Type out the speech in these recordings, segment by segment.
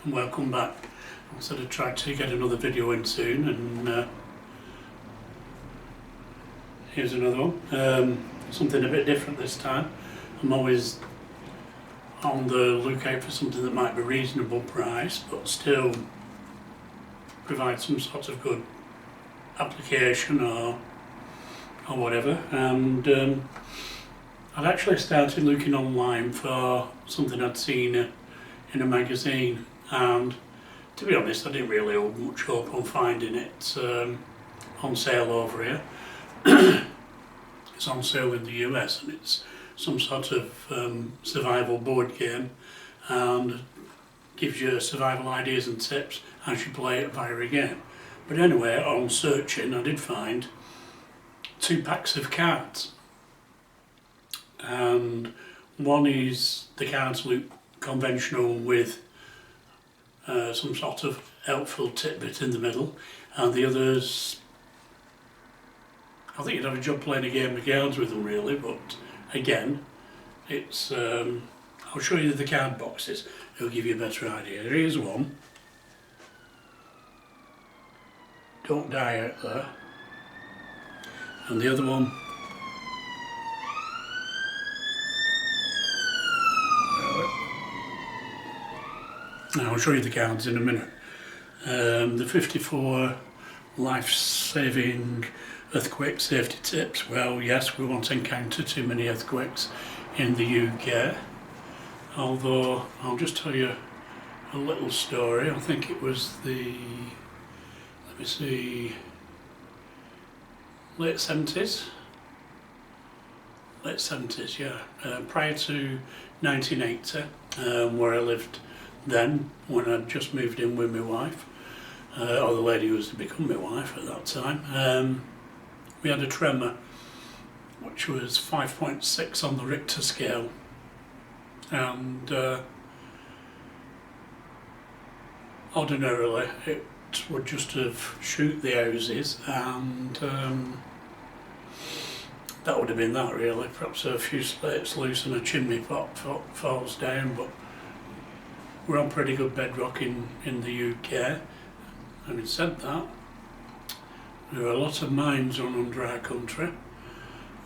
and welcome back. I sort of tried to get another video in soon, and here's another one. Something a bit different this time. I'm always on the lookout for something that might be reasonable price but still provide some sort of good application or whatever, and I'd actually started looking online for something I'd seen in a magazine, and to be honest I didn't really hold much hope on finding it on sale over here. It's on sale in the US, and it's some sort of survival board game and gives you survival ideas and tips as you play it via a game. But anyway, on searching I did find 2 packs of cards, and one is the cards look conventional with some sort of helpful tidbit in the middle, and the others, I think you'd have a job playing a game of cards with them really, but again, it's I'll show you the card boxes, it'll give you a better idea. Here's one, Don't Die Out There, and the other one, I'll show you the cards in a minute. The 54 life-saving earthquake safety tips. Well, yes, we won't encounter too many earthquakes in the UK, although I'll just tell you a little story. I think it was the, let me see, late 70s, yeah, prior to 1980, where I lived then, when I'd just moved in with my wife, or the lady who was to become my wife at that time. We had a tremor which was 5.6 on the Richter scale, and ordinarily it would just have shoot the houses, and that would have been that really. Perhaps a few slates loose and a chimney pot falls down, but we're on pretty good bedrock in the UK. Having said that, there are a lot of mines run under our country,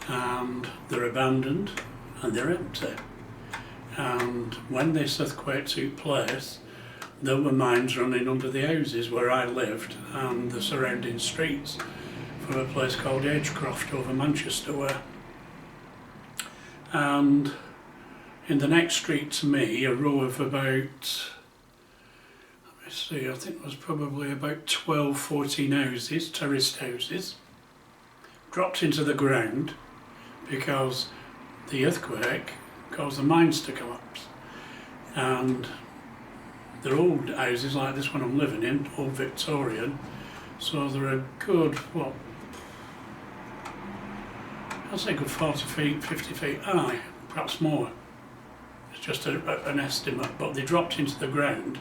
and they're abandoned and they're empty. And when this earthquake took place, there were mines running under the houses where I lived and the surrounding streets, from a place called Agecroft over Manchester way. And in the next street to me, a row of about, let me see, I think it was probably about 12, 14 houses, terraced houses, dropped into the ground because the earthquake caused the mines to collapse. And they're old houses like this one I'm living in, old Victorian, so they're a good, what, I'd say a good 40 feet, 50 feet high, perhaps more. It's just an estimate, but they dropped into the ground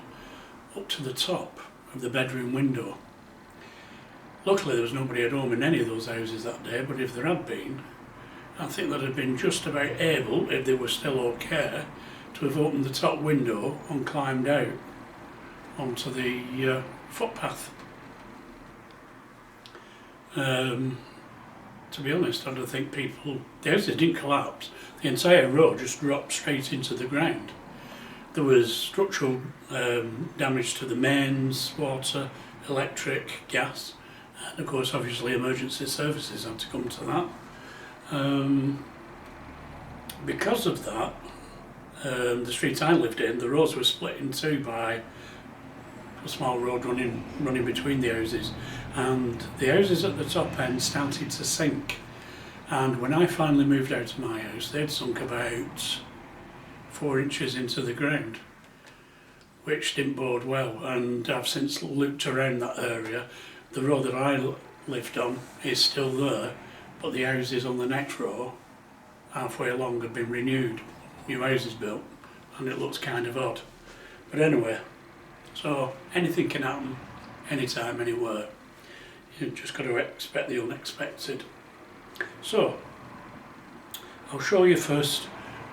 up to the top of the bedroom window. Luckily there was nobody at home in any of those houses that day, but if there had been, I think they'd have been just about able, if they were still okay, to have opened the top window and climbed out onto the footpath. To be honest, I don't think people, the houses didn't collapse, the entire road just dropped straight into the ground. There was structural damage to the mains, water, electric, gas, and of course obviously emergency services had to come to that. Because of that, the street I lived in, the roads were split in two by a small road running between the houses, and the houses at the top end started to sink, and when I finally moved out of my house they'd sunk about 4 inches into the ground, which didn't bode well. And I've since looked around that area. The road that I lived on is still there, but the houses on the next row halfway along have been renewed, new houses built, and it looks kind of odd. But anyway, so anything can happen, anytime, anywhere. You've just got to expect the unexpected. So, I'll show you first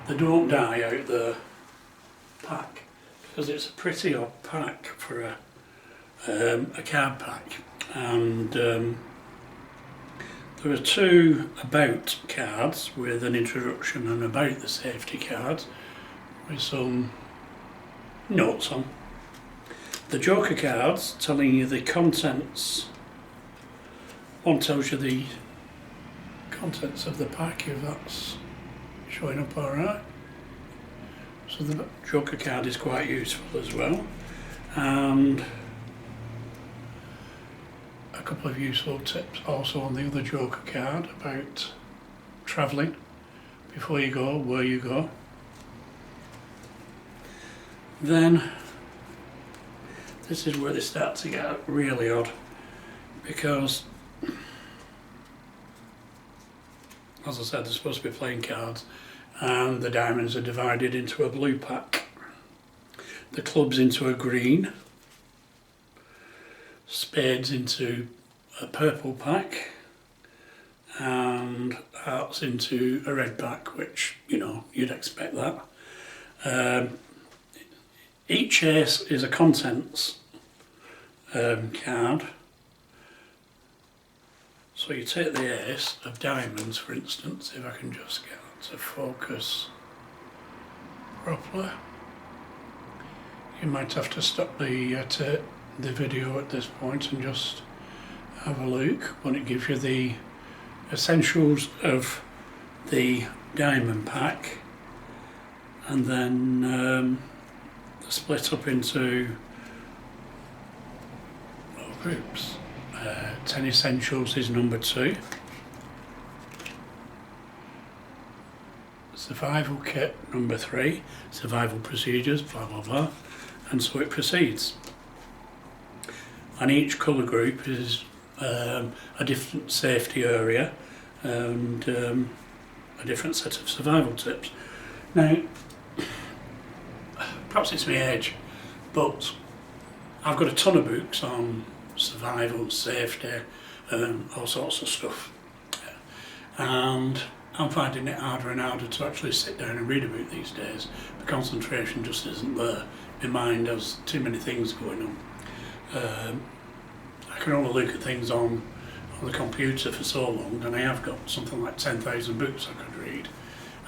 the Don't Die Out There pack, because it's a pretty odd pack for a card pack, and there are two about cards with an introduction and about the safety cards with some notes on. The Joker cards telling you the contents. One tells you the contents of the pack, if that's showing up alright. So the Joker card is quite useful as well, and a couple of useful tips also on the other Joker card about travelling before you go, where you go. Then this is where they start to get really odd, because as I said, they're supposed to be playing cards, and the diamonds are divided into a blue pack, the clubs into a green, spades into a purple pack, and hearts into a red pack, which, you know, you'd expect that. Each ace is a contents card. So you take the ace of diamonds, for instance, if I can just get that to focus properly. You might have to stop the video at this point and just have a look when it gives you the essentials of the diamond pack, and then they're split up into groups. 10 Essentials is number 2. Survival Kit number 3. Survival Procedures, blah blah blah, and so it proceeds. And each colour group is a different safety area and a different set of survival tips. Now, perhaps it's my age, but I've got a ton of books on survival, safety, all sorts of stuff, and I'm finding it harder and harder to actually sit down and read about these days. The concentration just isn't there. My mind has too many things going on. I can only look at things on the computer for so long, and I have got something like 10,000 books I could read,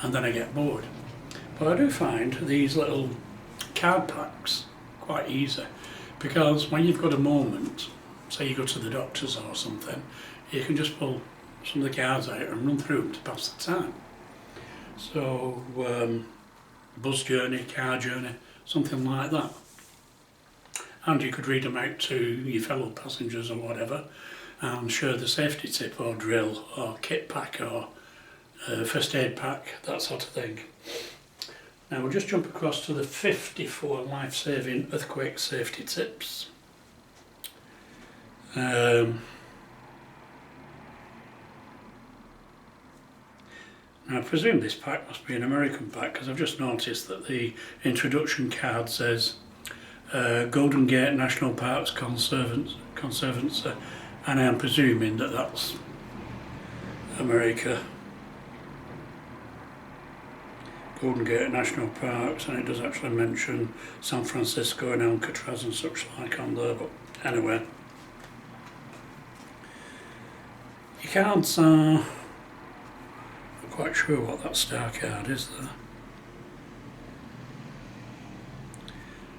and then I get bored. But I do find these little card packs quite easy, because when you've got a moment, say you go to the doctor's or something, you can just pull some of the cards out and run through them to pass the time. So, bus journey, car journey, something like that. And you could read them out to your fellow passengers or whatever, and share the safety tip or drill or kit pack or first aid pack, that sort of thing. Now we'll just jump across to the 54 life-saving earthquake safety tips. Now I presume this pack must be an American pack, because I've just noticed that the introduction card says Golden Gate National Parks Conservancy, and I'm presuming that that's America. Golden Gate National Parks, and it does actually mention San Francisco and Alcatraz and such like on there, but anyway. Your cards are, not quite sure what that star card is there,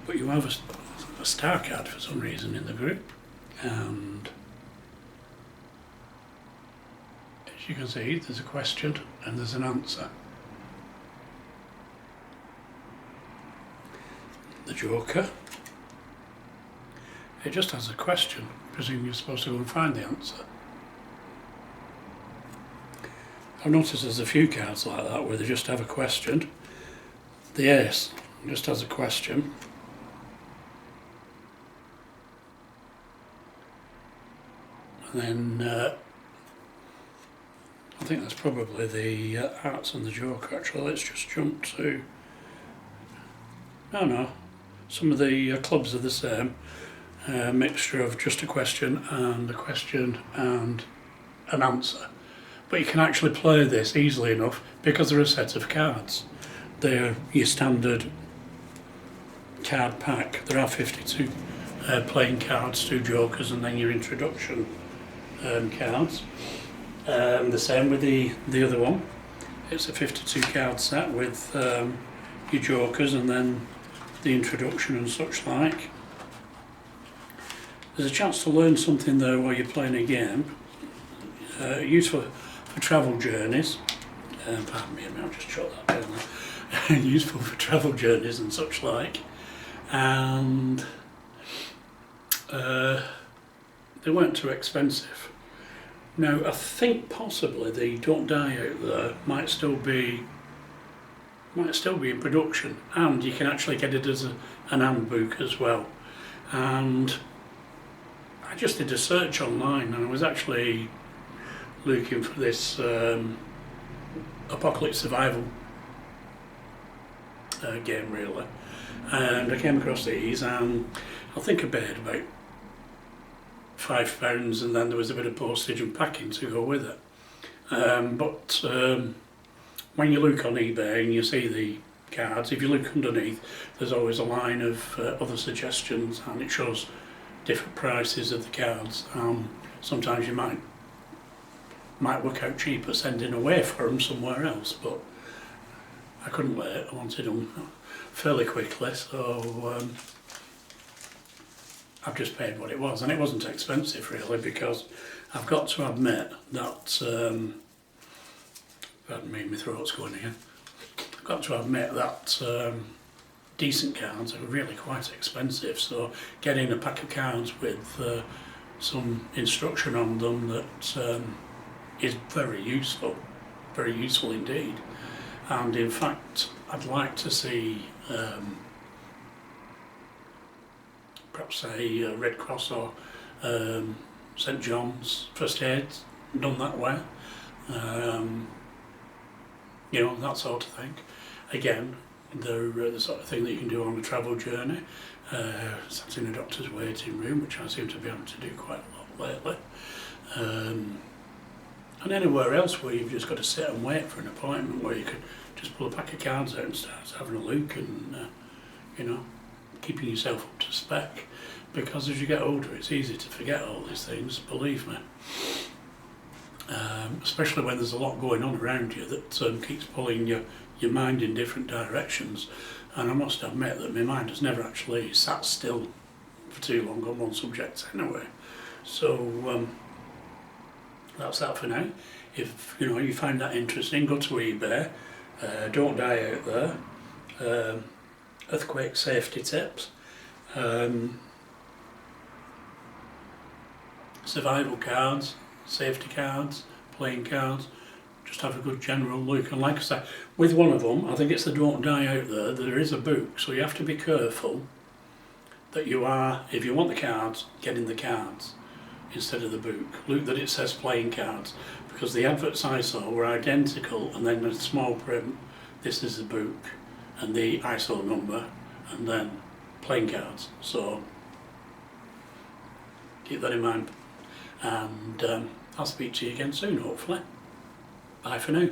but you have a star card for some reason in the group, and as you can see there's a question and there's an answer. The Joker, it just has a question. I presume you're supposed to go and find the answer. I've noticed there's a few cards like that where they just have a question. The Ace just has a question. And then I think that's probably the Hearts and the Joker actually. Let's just jump to, no, some of the clubs are the same, mixture of just a question and an answer. But you can actually play this easily enough because they're a set of cards. They're your standard card pack. There are 52 playing cards, 2 jokers, and then your introduction cards. The same with the other one. It's a 52 card set with your jokers and then the introduction and such like. There's a chance to learn something there while you're playing a game. Useful for travel journeys. Pardon me, I'll just jot that down there. Useful for travel journeys and such like. And they weren't too expensive. Now, I think possibly the Don't Die Out There might still be in production, and you can actually get it as an handbook as well. And I just did a search online, and I was actually looking for this apocalypse survival game, really, and I came across these, and I think I paid about £5, and then there was a bit of postage and packing to go with it. But when you look on eBay and you see the cards, if you look underneath, there's always a line of other suggestions, and it shows different prices of the cards. Sometimes you might work out cheaper sending away for them somewhere else, but I couldn't wait. I wanted them fairly quickly, so I've just paid what it was, and it wasn't expensive really, because I've got to admit that pardon me, my throat's going again. I've got to admit that decent cards are really quite expensive, so getting a pack of cards with some instruction on them that is very useful indeed. And in fact, I'd like to see perhaps a Red Cross or St John's first aid done that way. You know, that sort of thing. Again, they're the sort of thing that you can do on a travel journey. Sat in a doctor's waiting room, which I seem to be able to do quite a lot lately. And anywhere else where you've just got to sit and wait for an appointment, where you could just pull a pack of cards out and start having a look and, you know, keeping yourself up to spec. Because as you get older, it's easy to forget all these things, believe me. Especially when there's a lot going on around you that keeps pulling your mind in different directions. And I must admit that my mind has never actually sat still for too long on one subject anyway. So that's that for now. If you know you find that interesting, go to eBay. Don't Die Out There. Earthquake safety tips. Survival cards, safety cards, playing cards. Just have a good general look, and like I say, with one of them, I think it's the Don't Die Out There is a book, so you have to be careful that you are, if you want the cards, getting the cards instead of the book. Look that it says playing cards, because the adverts I saw were identical, and then in small print, this is the book, and the ISO number, and then playing cards. So keep that in mind, and I'll speak to you again soon, hopefully. Bye for now.